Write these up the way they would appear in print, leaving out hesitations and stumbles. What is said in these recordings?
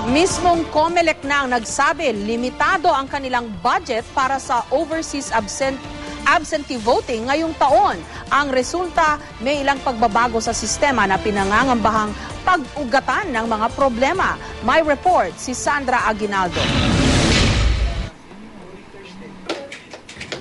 Mismong COMELEC na ang nagsabi, limitado ang kanilang budget para sa overseas absentee voting ngayong taon. Ang resulta, may ilang pagbabago sa sistema na pinangangambahang pag-ugatan ng mga problema. May report si Sandra Aguinaldo.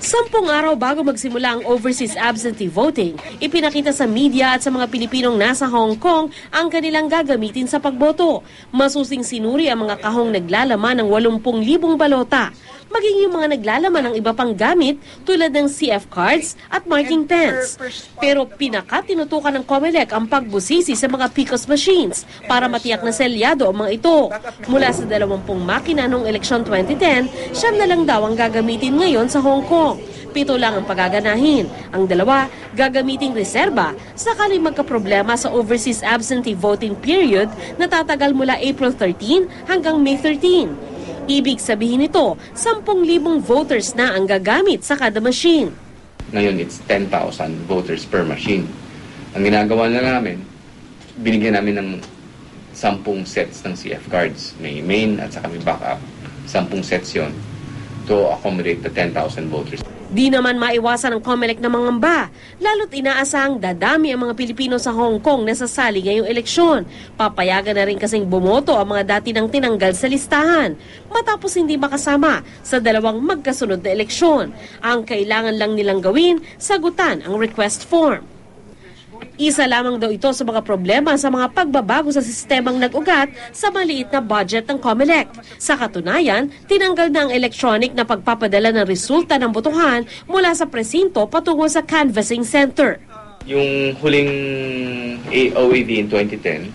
10 araw bago magsimula ang overseas absentee voting, ipinakita sa media at sa mga Pilipinong nasa Hong Kong ang kanilang gagamitin sa pagboto. Masusing sinuri ang mga kahong naglalaman ng 80,000 balota, maging yung mga naglalaman ng iba pang gamit tulad ng CF cards at marking pens. Pero pinakatinutukan ng COMELEC ang pagbusisi sa mga PCOS machines para matiyak na selyado ang mga ito. Mula sa 20 makina noong eleksyon 2010, 9 na lang daw ang gagamitin ngayon sa Hong Kong. 7 lang ang pagaganahin. Ang 2, gagamiting reserba sakaling magkaproblema sa overseas absentee voting period na tatagal mula April 13 hanggang May 13. Ibig sabihin nito, 10,000 voters na ang gagamit sa kada machine. Ngayon, it's 10,000 voters per machine. Ang ginagawa na namin, binigyan namin ng 10 sets ng CF cards. May main at saka may backup. 10 sets yon to accommodate the 10,000 voters. Di naman maiwasan ng COMELEC na mangamba, lalo't inaasahang dadami ang mga Pilipino sa Hong Kong na sasali ngayong eleksyon. Papayagan na rin kasing bumoto ang mga dati nang tinanggal sa listahan, matapos hindi makasama sa 2 magkasunod na eleksyon. Ang kailangan lang nilang gawin, sagutan ang request form. Isa lamang daw ito sa mga problema sa mga pagbabago sa sistemang nag-ugat sa maliit na budget ng COMELEC. Sa katunayan, tinanggal na ang electronic na pagpapadala ng resulta ng botohan mula sa presinto patungo sa canvassing center. Yung huling OAV in 2010,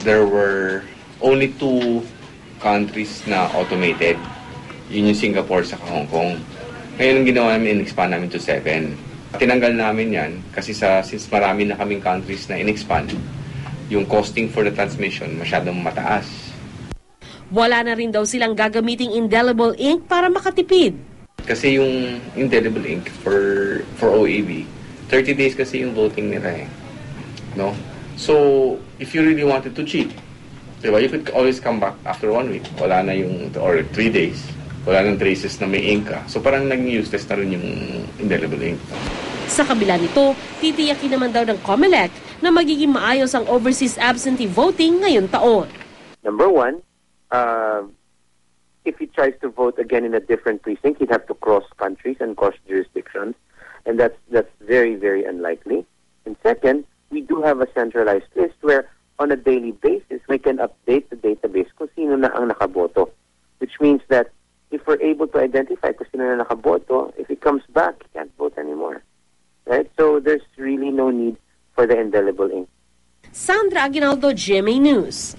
there were only 2 countries na automated. Yun yung Singapore sa Hong Kong. Ngayon ang ginawa namin, in-expand namin to 7. Tinanggal namin yan kasi since marami na kaming countries na in-expand, yung costing for the transmission masyadong mataas. Wala na rin daw silang gagamiting indelible ink para makatipid. Kasi yung indelible ink for OAV, 30 days kasi yung voting nila eh. No? So, if you really wanted to cheat, diba, you could always come back after 1 week. Wala na or 3 days. Wala nang traces na may ink ka. So parang naging useless na rin yung indelible ink. Sa kabila nito, titiyakin naman daw ng COMELEC na magiging maayos ang overseas absentee voting ngayong taon. Number 1, if he tries to vote again in a different precinct, he'd have to cross countries and cross jurisdictions. And that's very, very unlikely. And second, we do have a centralized list where on a daily basis, we can update the database kung sino na ang nakaboto. Which means that if we're able to identify kung sino na nakaboto, if he comes back, he can't vote anymore. Right? So there's really no need for the indelible ink. Sandra Aguinaldo, GMA News.